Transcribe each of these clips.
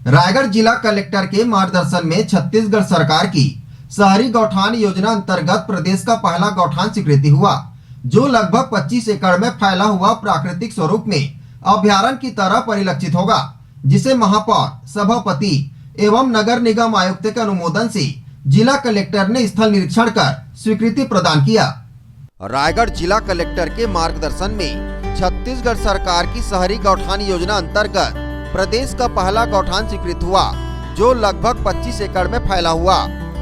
रायगढ़ जिला कलेक्टर के मार्गदर्शन में छत्तीसगढ़ सरकार की शहरी गौठान योजना अंतर्गत प्रदेश का पहला गौठान स्वीकृति हुआ, जो लगभग 25 एकड़ में फैला हुआ प्राकृतिक स्वरूप में अभ्यारण्य की तरह परिलक्षित होगा, जिसे महापौर, सभापति एवं नगर निगम आयुक्त के अनुमोदन से जिला कलेक्टर ने स्थल निरीक्षण कर स्वीकृति प्रदान किया। रायगढ़ जिला कलेक्टर के मार्गदर्शन में छत्तीसगढ़ सरकार की शहरी गौठान योजना अंतर्गत प्रदेश का पहला गौठान स्वीकृत हुआ, जो लगभग 25 एकड़ में फैला हुआ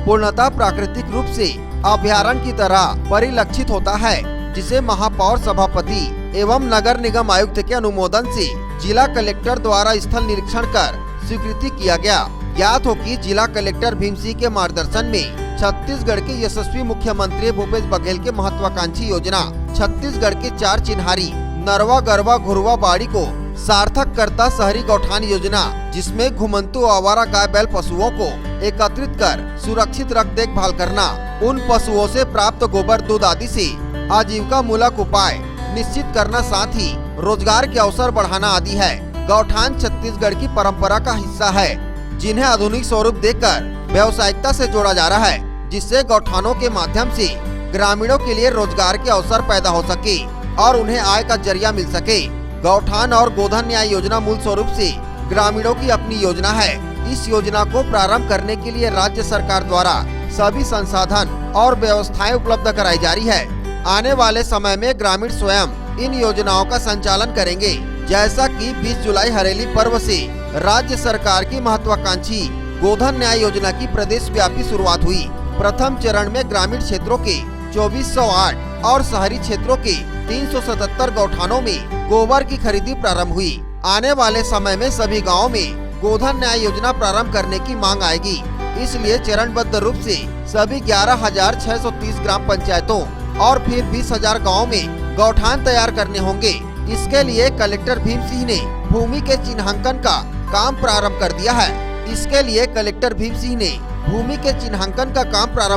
पूर्णतः प्राकृतिक रूप से अभ्यारण्य की तरह परिलक्षित होता है, जिसे महापौर, सभापति एवं नगर निगम आयुक्त के अनुमोदन से जिला कलेक्टर द्वारा स्थल निरीक्षण कर स्वीकृति किया गया। ज्ञात हो कि जिला कलेक्टर भीम सिंह के मार्गदर्शन में छत्तीसगढ़ के यशस्वी मुख्यमंत्री भूपेश बघेल के महत्वाकांक्षी योजना छत्तीसगढ़ के 4 चिन्हारी नरवा, गरवा, घुरवा बाड़ी को सार्थक करता शहरी गौठान योजना, जिसमें घुमंतु आवारा गाय बैल पशुओं को एकत्रित कर सुरक्षित रख देखभाल करना, उन पशुओं से प्राप्त गोबर, दूध आदि से आजीविका मूलक उपाय निश्चित करना, साथ ही रोजगार के अवसर बढ़ाना आदि है। गौठान छत्तीसगढ़ की परंपरा का हिस्सा है, जिन्हें आधुनिक स्वरूप देकर व्यावसायिकता से जोड़ा जा रहा है, जिससे गौठानों के माध्यम से ग्रामीणों के लिए रोजगार के अवसर पैदा हो सके और उन्हें आय का जरिया मिल सके। गौठान और गोधन न्याय योजना मूल स्वरूप से ग्रामीणों की अपनी योजना है। इस योजना को प्रारंभ करने के लिए राज्य सरकार द्वारा सभी संसाधन और व्यवस्थाएं उपलब्ध कराई जा रही है। आने वाले समय में ग्रामीण स्वयं इन योजनाओं का संचालन करेंगे, जैसा कि 20 जुलाई हरेली पर्व से राज्य सरकार की महत्वाकांक्षी गोधन न्याय योजना की प्रदेश व्यापी शुरुआत हुई। प्रथम चरण में ग्रामीण क्षेत्रों के 2408 और शहरी क्षेत्रों के 377 गौठानों में गोबर की खरीदी प्रारंभ हुई। आने वाले समय में सभी गांवों में गोधन न्याय योजना प्रारंभ करने की मांग आएगी, इसलिए चरणबद्ध रूप से सभी 11,630 ग्राम पंचायतों और फिर 20,000 गाँव में गौठान तैयार करने होंगे। इसके लिए कलेक्टर भीम सिंह ने भूमि के चिन्हांकन का काम प्रारंभ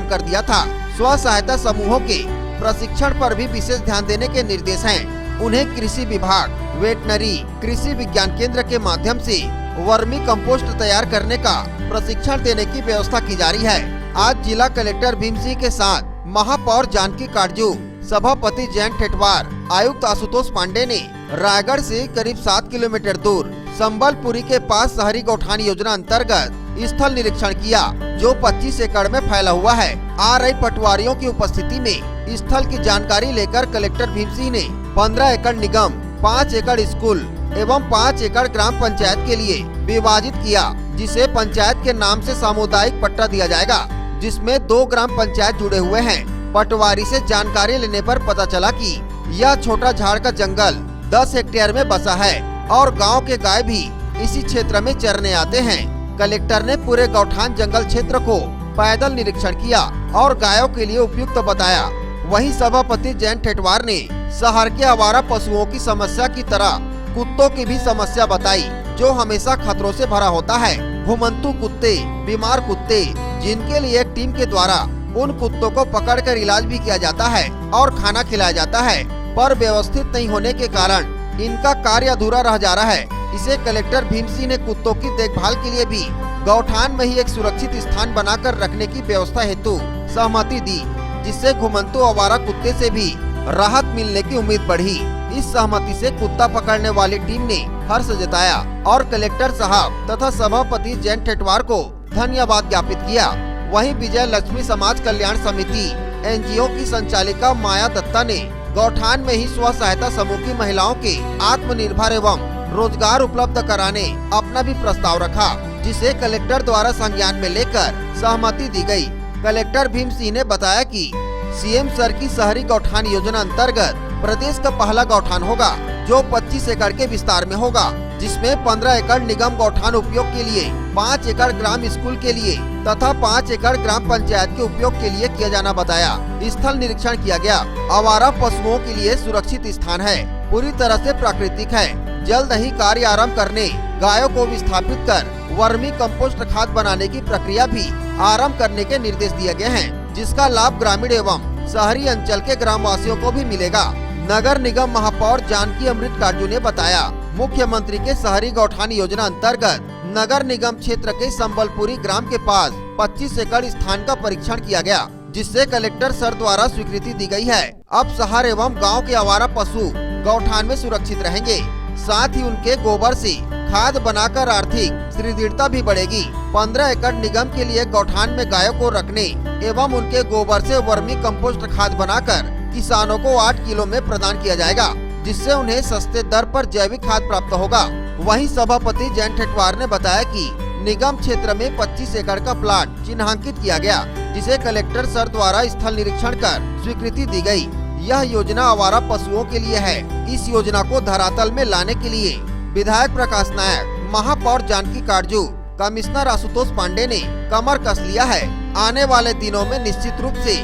कर दिया था। स्व सहायता समूहों के प्रशिक्षण पर भी विशेष ध्यान देने के निर्देश हैं। उन्हें कृषि विभाग, वेटनरी, कृषि विज्ञान केंद्र के माध्यम से वर्मी कंपोस्ट तैयार करने का प्रशिक्षण देने की व्यवस्था की जा रही है। आज जिला कलेक्टर भीम सिंह के साथ महापौर जानकी काटजू, सभापति जयंत ठेठवार, आयुक्त आशुतोष पांडे ने रायगढ़ से करीब 7 किलोमीटर दूर संबलपुरी के पास शहरी गौठान योजना अंतर्गत स्थल निरीक्षण किया, जो 25 एकड़ में फैला हुआ है। आ रही पटवारियों की उपस्थिति में स्थल की जानकारी लेकर कलेक्टर भीम सिंह ने 15 एकड़ निगम, 5 एकड़ स्कूल एवं 5 एकड़ ग्राम पंचायत के लिए विभाजित किया, जिसे पंचायत के नाम से सामुदायिक पट्टा दिया जाएगा, जिसमें 2 ग्राम पंचायत जुड़े हुए हैं। पटवारी से जानकारी लेने पर पता चला कि यह छोटा झाड़ का जंगल 10 हेक्टेयर में बसा है और गांव के गाय भी इसी क्षेत्र में चरने आते हैं। कलेक्टर ने पूरे गौठान जंगल क्षेत्र को पैदल निरीक्षण किया और गायों के लिए उपयुक्त बताया। वहीं सभापति जयंत ठेठवार ने शहर के आवारा पशुओं की समस्या की तरह कुत्तों की भी समस्या बताई, जो हमेशा खतरों से भरा होता है। घुमंतु कुत्ते, बीमार कुत्ते, जिनके लिए एक टीम के द्वारा उन कुत्तों को पकड़कर इलाज भी किया जाता है और खाना खिलाया जाता है, पर व्यवस्थित नहीं होने के कारण इनका कार्य अधूरा रह जा रहा है। इसे कलेक्टर भीम सिंह ने कुत्तों की देखभाल के लिए भी गौठान में ही एक सुरक्षित स्थान बनाकर रखने की व्यवस्था हेतु सहमति दी, जिससे घुमंतु आवारा कुत्ते से भी राहत मिलने की उम्मीद बढ़ी। इस सहमति से कुत्ता पकड़ने वाली टीम ने हर्ष जताया और कलेक्टर साहब तथा सभापति जयंत ठेठवार को धन्यवाद ज्ञापित किया। वहीं विजय लक्ष्मी समाज कल्याण समिति NGO की संचालिका माया दत्ता ने गौठान में ही स्व सहायता समूह की महिलाओं के आत्मनिर्भर एवं रोजगार उपलब्ध कराने अपना भी प्रस्ताव रखा, जिसे कलेक्टर द्वारा संज्ञान में लेकर सहमति दी गई। कलेक्टर भीम सिंह ने बताया कि CM सर की शहरी गौठान योजना अंतर्गत प्रदेश का पहला गौठान होगा, जो 25 एकड़ के विस्तार में होगा, जिसमें 15 एकड़ निगम गौठान उपयोग के लिए, 5 एकड़ ग्राम स्कूल के लिए तथा 5 एकड़ ग्राम पंचायत के उपयोग के लिए किया जाना बताया। स्थल निरीक्षण किया गया। आवारा पशुओं के लिए सुरक्षित स्थान है, पूरी तरह से प्राकृतिक है। जल्द ही कार्य आरम्भ करने, गायों को विस्थापित कर वर्मी कंपोस्ट खाद बनाने की प्रक्रिया भी आरम्भ करने के निर्देश दिए गए हैं, जिसका लाभ ग्रामीण एवं शहरी अंचल के ग्रामवासियों को भी मिलेगा। नगर निगम महापौर जानकी अमृत काटजू ने बताया, मुख्यमंत्री के शहरी गौठान योजना अंतर्गत नगर निगम क्षेत्र के संबलपुरी ग्राम के पास 25 एकड़ स्थान का परीक्षण किया गया, जिससे कलेक्टर सर द्वारा स्वीकृति दी गई है। अब शहर एवं गांव के आवारा पशु गौठान में सुरक्षित रहेंगे। साथ ही उनके गोबर से खाद बनाकर आर्थिक सुदृढ़ता भी बढ़ेगी। 15 एकड़ निगम के लिए गौठान में गायों को रखने एवं उनके गोबर से वर्मी कंपोस्ट खाद बनाकर किसानों को 8 किलो में प्रदान किया जाएगा, जिससे उन्हें सस्ते दर पर जैविक खाद प्राप्त होगा। वहीं सभापति जैन ठेठवार ने बताया कि निगम क्षेत्र में 25 एकड़ का प्लाट चिन्हांकित किया गया, जिसे कलेक्टर सर द्वारा स्थल निरीक्षण कर स्वीकृति दी गई। यह योजना आवारा पशुओं के लिए है। इस योजना को धरातल में लाने के लिए विधायक प्रकाश नायक, महापौर जानकी काटजू, कमिश्नर आशुतोष पांडे ने कमर कस लिया है। आने वाले दिनों में निश्चित रूप से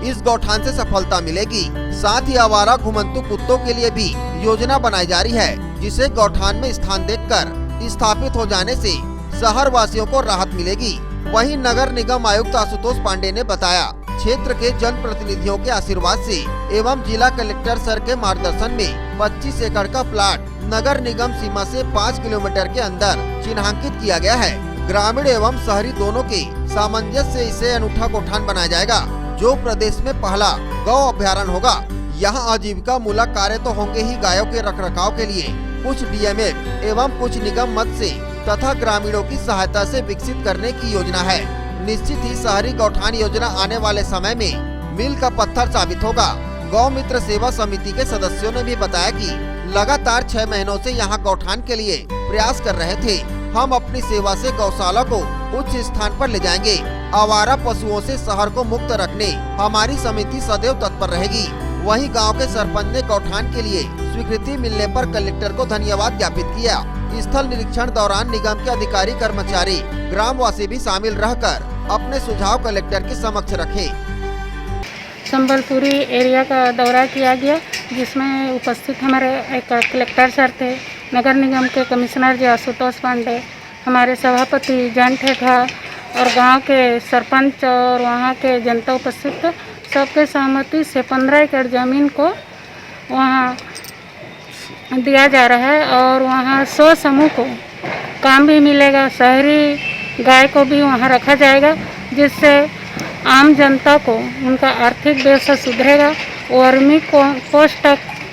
इस गौठान से सफलता मिलेगी। साथ ही आवारा घुमंतु कुत्तों के लिए भी योजना बनाई जा रही है, जिसे गौठान में स्थान देखकर स्थापित हो जाने से शहर वासियों को राहत मिलेगी। वहीं नगर निगम आयुक्त आशुतोष पांडे ने बताया, क्षेत्र के जनप्रतिनिधियों के आशीर्वाद से एवं जिला कलेक्टर सर के मार्गदर्शन में 25 एकड़ का प्लाट नगर निगम सीमा से 5 किलोमीटर के अंदर चिन्हांकित किया गया है। ग्रामीण एवं शहरी दोनों के सामंजस्य से इसे अनूठा गौठान बनाया जाएगा, जो प्रदेश में पहला गौ अभ्यारण्य होगा। यहाँ आजीविका मूलक कार्य तो होंगे ही, गायों के रखरखाव के लिए कुछ डीएमएफ एवं कुछ निगम मद से तथा ग्रामीणों की सहायता से विकसित करने की योजना है। निश्चित ही शहरी गौठान योजना आने वाले समय में मील का पत्थर साबित होगा। गौ मित्र सेवा समिति के सदस्यों ने भी बताया कि लगातार 6 महीनों से यहाँ गौठान के लिए प्रयास कर रहे थे। हम अपनी सेवा से गौशाला को उच्च स्थान पर ले जाएंगे। आवारा पशुओं से शहर को मुक्त रखने हमारी समिति सदैव तत्पर रहेगी। वहीं गांव के सरपंच ने गौठान के लिए स्वीकृति मिलने पर कलेक्टर को धन्यवाद ज्ञापित किया। स्थल निरीक्षण दौरान निगम के अधिकारी, कर्मचारी, ग्रामवासी भी शामिल रहकर अपने सुझाव कलेक्टर के समक्ष रखे। संबलपुरी एरिया का दौरा किया गया, जिसमें उपस्थित हमारे एक कलेक्टर सर थे, नगर निगम के कमिश्नर जी आशुतोष पांडे, हमारे सभापति जैन ठेठवार और गांव के सरपंच और वहां के जनता उपस्थित थे। सबके सहमति से 15 एकड़ ज़मीन को वहां दिया जा रहा है और वहाँ 100 समूह को काम भी मिलेगा। शहरी गाय को भी वहाँ रखा जाएगा, जिससे आम जनता को उनका आर्थिक व्यवस्था सुधरेगा। वर्मी कंपोस्ट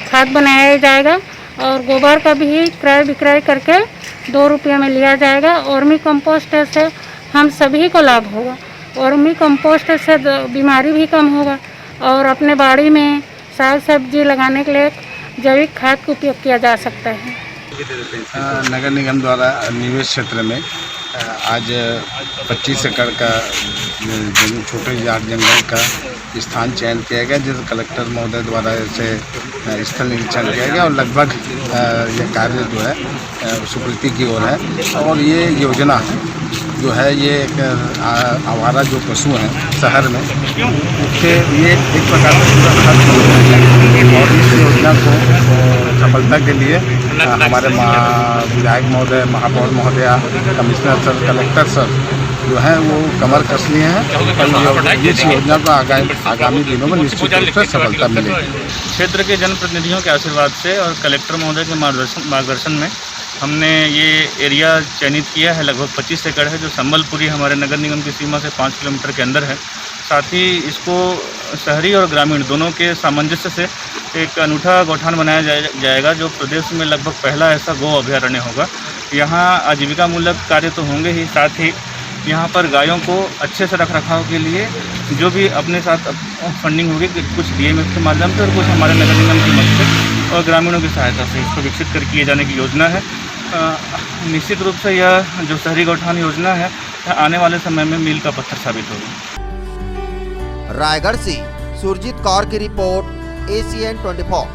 खाद बनाया जाएगा और गोबर का भी क्रय विक्रय करके 2 रुपये में लिया जाएगा। वर्मी कंपोस्ट से हम सभी को लाभ होगा। वर्मी कंपोस्ट से बीमारी भी कम होगा और अपने बाड़ी में साग सब्जी लगाने के लिए जैविक खाद का उपयोग किया जा सकता है। नगर निगम द्वारा निवेश क्षेत्र में आज 25 एकड़ का छोटे जाट जंगल का स्थान चयन किया गया, जिस कलेक्टर महोदय द्वारा इसे स्थल निरीक्षण किया गया और लगभग यह कार्य जो है स्वीकृति की ओर है। और ये योजना जो है ये आवारा जो पशु हैं शहर में, उससे ये एक प्रकार से और इस योजना को सफलता के लिए हमारे विधायक महोदय, महापौर महोदया, कमिश्नर सर, कलेक्टर सर जो है वो कमर कस लिए हैं और इस योजना को आगामी दिनों में निश्चित रूप से सफलता मिलेगी। क्षेत्र के जनप्रतिनिधियों के आशीर्वाद से और कलेक्टर महोदय के मार्गदर्शन में हमने ये एरिया चयनित किया है। लगभग 25 एकड़ है, जो संबलपुरी हमारे नगर निगम की सीमा से 5 किलोमीटर के अंदर है। साथ ही इसको शहरी और ग्रामीण दोनों के सामंजस्य से एक अनूठा गौठान बनाया जाएगा, जो प्रदेश में लगभग पहला ऐसा गौ अभ्यारण्य होगा। यहाँ आजीविका मूलक कार्य तो होंगे ही, साथ ही यहाँ पर गायों को अच्छे से रखरखाव के लिए जो भी अपने साथ फंडिंग होगी, कुछ डीएमएफ के माध्यम से और कुछ हमारे नगर निगम की मदद से और ग्रामीणों की सहायता से इसको विकसित कर किए जाने की योजना है। निश्चित रूप से यह जो शहरी गौठान योजना है आने वाले समय में मील का पत्थर साबित होगी। रायगढ़ से सुरजीत कौर की रिपोर्ट, ACN 24।